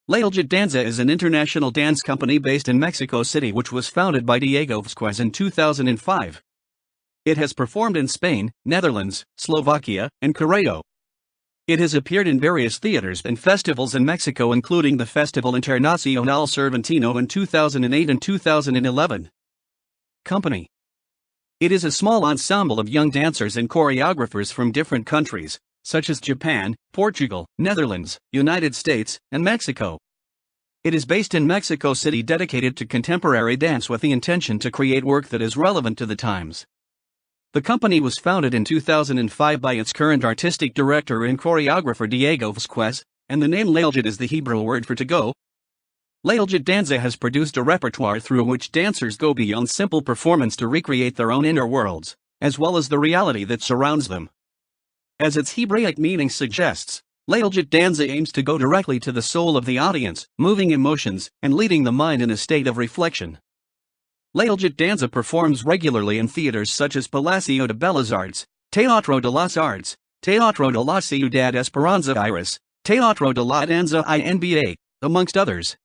Laleget Danza is an international dance company based in Mexico City which was founded by Diego Vázquez in 2005. It has performed in Spain, Netherlands, Slovakia, and Korea. It has appeared in various theaters and festivals in Mexico including the Festival Internacional Cervantino in 2008 and 2011. Company. It is a small ensemble of young dancers and choreographers from different countries, such as Japan, Portugal, Netherlands, United States, and Mexico. It is based in Mexico City, dedicated to contemporary dance with the intention to create work that is relevant to the times. The company was founded in 2005 by its current artistic director and choreographer Diego Vázquez, and the name Laleget is the Hebrew word for to go. Laleget Danza has produced a repertoire through which dancers go beyond simple performance to recreate their own inner worlds, as well as the reality that surrounds them. As its Hebraic meaning suggests, Laleget Danza aims to go directly to the soul of the audience, moving emotions and leading the mind in a state of reflection. Laleget Danza performs regularly in theaters such as Palacio de Bellas Artes, Teatro de las Artes, Teatro de la Ciudad Esperanza Iris, Teatro de la Danza INBA, amongst others.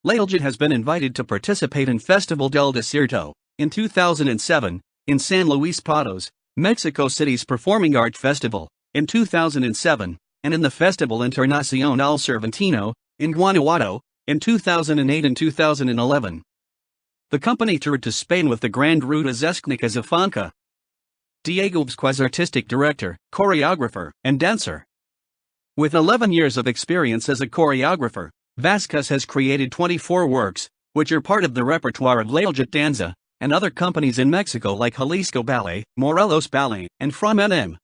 Laleget has been invited to participate in Festival del Desierto in 2007, in San Luis Potosí, Mexico City's Performing Art Festival in 2007, and in the Festival Internacional Cervantino in Guanajuato in 2008 and 2011. The company toured to Spain with the Grand Rutas Escénicas of Fonca. Diego Vázquez, artistic director, choreographer, and dancer. With 11 years of experience as a choreographer, Vázquez has created 24 works, which are part of the repertoire of Laleget Danza and other companies in Mexico like Jalisco Ballet, Morelos Ballet, and From NM.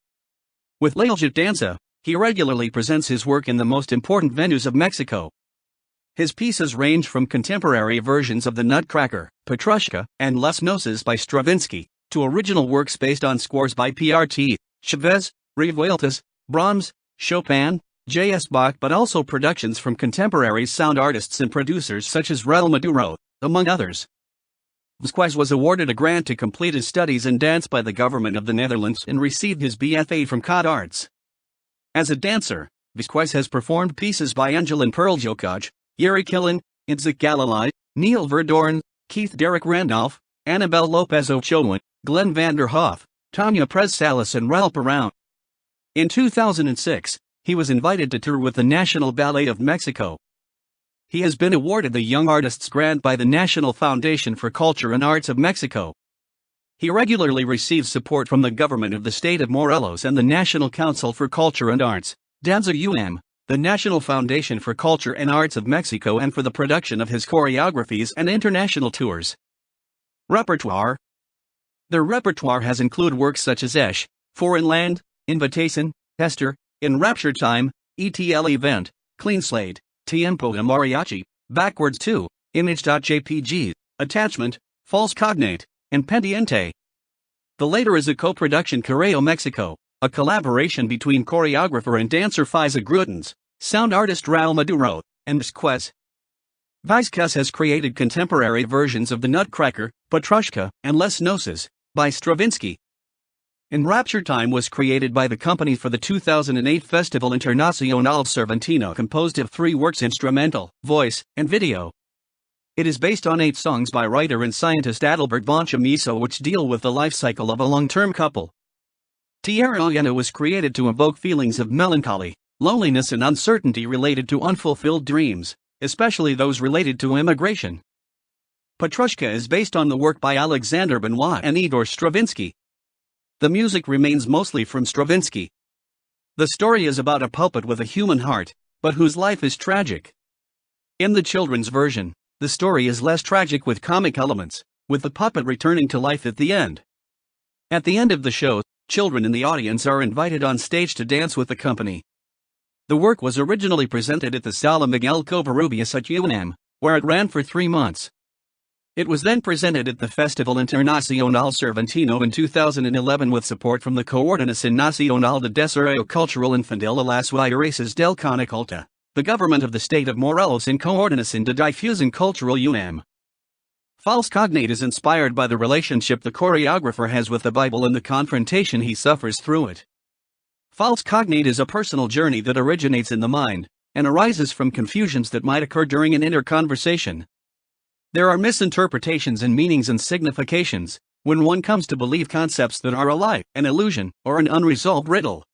With Laleget Danza, he regularly presents his work in the most important venues of Mexico. His pieces range from contemporary versions of the Nutcracker, Petrushka, and Les Noces by Stravinsky, to original works based on scores by P.R.T. Chavez, Revueltas, Brahms, Chopin, J.S. Bach, but also productions from contemporary sound artists and producers such as Raúl Maduro, among others. Vázquez was awarded a grant to complete his studies in dance by the government of the Netherlands and received his BFA from COD Arts. As a dancer, Vázquez has performed pieces by Angelin Perljokaj, Yuri Killen, Idzik Galilei, Neil Verdorn, Keith Derrick Randolph, Annabelle Lopez Ochoa, Glenn van der Hoff, Tanya Prez Salas, and Ralph Around. In 2006, he was invited to tour with the National Ballet of Mexico. He has been awarded the Young Artists Grant by the National Foundation for Culture and Arts of Mexico. He regularly receives support from the government of the state of Morelos and the National Council for Culture and Arts, Danza the National Foundation for Culture and Arts of Mexico, and for the production of his choreographies and international tours. Repertoire. Their repertoire has included works such as Esh, Foreign Land, Invitation, Esther, In Rapture Time, ETL Event, Clean Slate, Tiempo de Mariachi, Backwards 2, Image.jpg, Attachment, False Cognate, and Pendiente. The later is a co-production Correo Mexico, a collaboration between choreographer and dancer Fiza Grutens, sound artist Raúl Maduro, and Vázquez. Vázquez has created contemporary versions of the Nutcracker, Petrushka, and Les Noces, by Stravinsky. In Rapture Time was created by the company for the 2008 Festival Internacional Cervantino, composed of 3 works: instrumental, voice, and video. It is based on 8 songs by writer and scientist Adalbert von Chamisso which deal with the life cycle of a long-term couple. Tierra Llena was created to evoke feelings of melancholy, loneliness and uncertainty related to unfulfilled dreams, especially those related to immigration. Petrushka is based on the work by Alexander Benoit and Igor Stravinsky. The music remains mostly from Stravinsky. The story is about a puppet with a human heart, but whose life is tragic. In the children's version, the story is less tragic with comic elements, with the puppet returning to life at the end. At the end of the show, children in the audience are invited on stage to dance with the company. The work was originally presented at the Sala Miguel Covarrubias at UNAM, where it ran for 3 months. It was then presented at the Festival Internacional Cervantino in 2011 with support from the Coordinación Nacional de Desarrollo Cultural Infantil a las Raíces del Coniculta, the government of the state of Morelos, and Coordinación de Difusión Cultural UNAM. False Cognate is inspired by the relationship the choreographer has with the Bible and the confrontation he suffers through it. False Cognate is a personal journey that originates in the mind, and arises from confusions that might occur during an inter-conversation. There are misinterpretations in meanings and significations when one comes to believe concepts that are a lie, an illusion, or an unresolved riddle.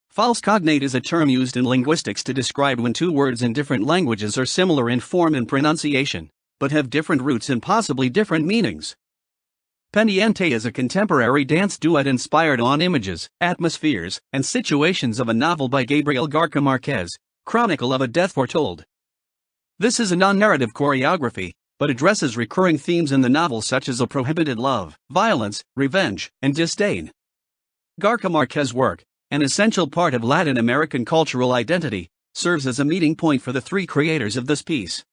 False cognate is a term used in linguistics to describe when two words in different languages are similar in form and pronunciation, but have different roots and possibly different meanings. Pendiente is a contemporary dance duet inspired on images, atmospheres, and situations of a novel by Gabriel Garcia Marquez, Chronicle of a Death Foretold. This is a non-narrative choreography, but addresses recurring themes in the novel such as a prohibited love, violence, revenge, and disdain. Garcia Marquez's work, an essential part of Latin American cultural identity, serves as a meeting point for the three creators of this piece.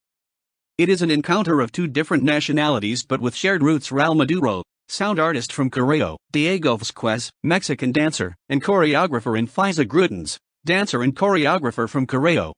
It is an encounter of two different nationalities but with shared roots. Raul Maduro, sound artist from Correo; Diego Vasquez, Mexican dancer and choreographer; and Faiza Grutens, dancer and choreographer from Correo.